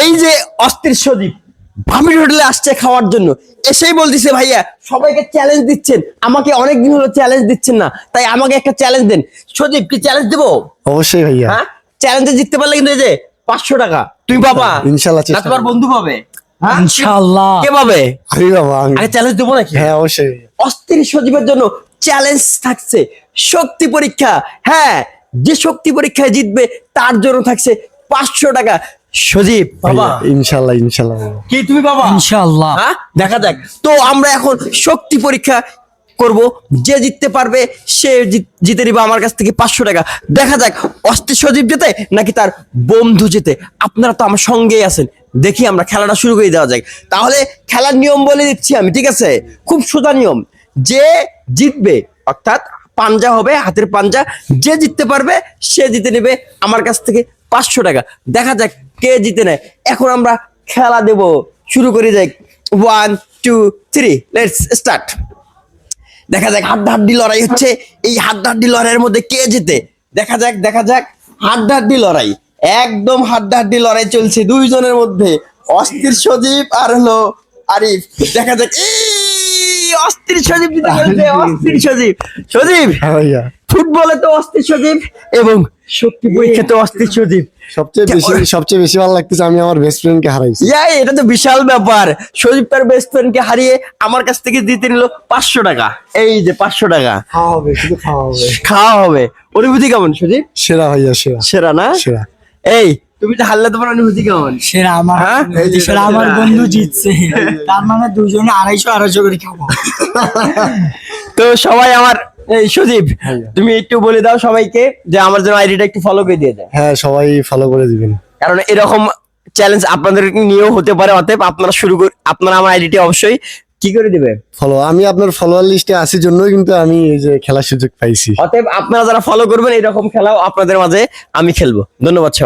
এই যে অস্থির সজীব ভামির হোটেলে আসছে খাওয়ার জন্য, এসেই বলতেছে ভাইয়া সবাইকে চ্যালেঞ্জ দিচ্ছেন, আমাকে অনেকদিন হলো চ্যালেঞ্জ দিচ্ছেন না, তাই আমাকে একটা চ্যালেঞ্জ দেন। সজীব কি চ্যালেঞ্জ দেবো? অবশ্যই ভাইয়া। হ্যাঁ, চ্যালেঞ্জে জিততে পারলে কিন্তু এই যে 500 টাকা তুমি পাবা ইনশাআল্লাহ। না তোমার বন্ধু পাবে? হ্যাঁ ইনশাআল্লাহ। কে পাবে? আমি বাবা আগে চ্যালেঞ্জ দেবো নাকি? হ্যাঁ অবশ্যই। অস্থির সজীবের জন্য চ্যালেঞ্জ থাকছে শক্তি পরীক্ষা। হ্যাঁ, যে শক্তি পরীক্ষায় জিতবে তার জন্য থাকছে 500 টাকা। সজীব বাবা ইনশাআল্লাহ ইনশাআল্লাহ। কি তুমি বাবা? ইনশাআল্লাহ। হ্যাঁ, দেখা যাক। তো আমরা এখন শক্তি পরীক্ষা করব, যে জিততে পারবে সে জিতে নিবে আমার কাছ থেকে 500 টাকা। দেখা যাক অস্থির সজীব জেতে নাকি তার বন্ধু জেতে। আপনারা তো আমার সঙ্গেই আছেন, দেখি আমরা খেলাটা শুরু করে দেওয়া যাক। তাহলে খেলার নিয়ম বলে দিচ্ছি আমি, ঠিক আছে? খুব সোজা নিয়ম। যে জিতবে অর্থাৎ পাঞ্জা হবে, হাতের পাঞ্জা, যে জিততে পারবে সে জিতে নেবে আমার কাছ থেকে 500 টাকা। দেখা যাক কে জিতে নেয়। এখন আমরা খেলা দেব, শুরু করে যাই। 1 2 3 লেটস স্টার্ট। দেখা যাক হাড্ডাহাড্ডি লড়াই হচ্ছে। এই হাড্ডাহাড্ডি লড়াইয়ের মধ্যে কে জিতে দেখা যাক। দেখা যাক হাড্ডাহাড্ডি লড়াই, একদম হাড্ডাহাড্ডি লড়াই চলছে দুইজনের মধ্যে, অস্থির সজীব আর হলো আরিফ। দেখা যাক অস্থির সজীব জিতে গেছে। অস্থির সজীব, সজীব হ্যাঁ ভাইয়া। ফুটবলে তো অস্থির সজীব এবং শক্তি পরীক্ষাতে অস্থির সজীব। সবচেয়ে বেশি ভালো লাগতেছে আমি আমার বেস্ট ফ্রেন্ডকে হারাইছি। এটা তো বিশাল ব্যাপার। সজীব তার বেস্ট ফ্রেন্ডকে হারিয়ে আমার কাছ থেকে জিতে নিল 500 টাকা। এই যে 500 টাকা খাওয়া হবে, শুধু খাওয়া হবে। খাওয়া হবে। অনুভূতি কেমন সজীব? সেরা ভাইয়া, সেরা সেরা না? সেরা। এই তুমি তো হারলে, তোমার অনুভূতি কেমন? সেরা আমার, হ্যাঁ? সেরা আমার বন্ধু জিতছে, তার মানে দুজনে 250 করে খাবো। তো সবাই আমার, এই সজীব তুমি একটু বলে দাও সবাইকে যে আমার জন্য আইডিটা একটু ফলো করে দিয়ে দেয়, হ্যাঁ সবাই ফলো করে দিবেন, কারণ এরকম চ্যালেঞ্জ আপনাদের নিয়েও হতে পারে। অতএব আপনারা আপনারা আমার আইডিটি অবশ্যই কি করে দিবে ফলো। আমি আপনার ফলোয়ার লিস্টে আছি জন্যই কিন্তু আমি এই যে খেলার সুযোগ পাইছি। অতএব আপনারা যারা ফলো করবেন এরকম খেলাও আপনাদের মাঝে আমি খেলবো। ধন্যবাদ সবাই।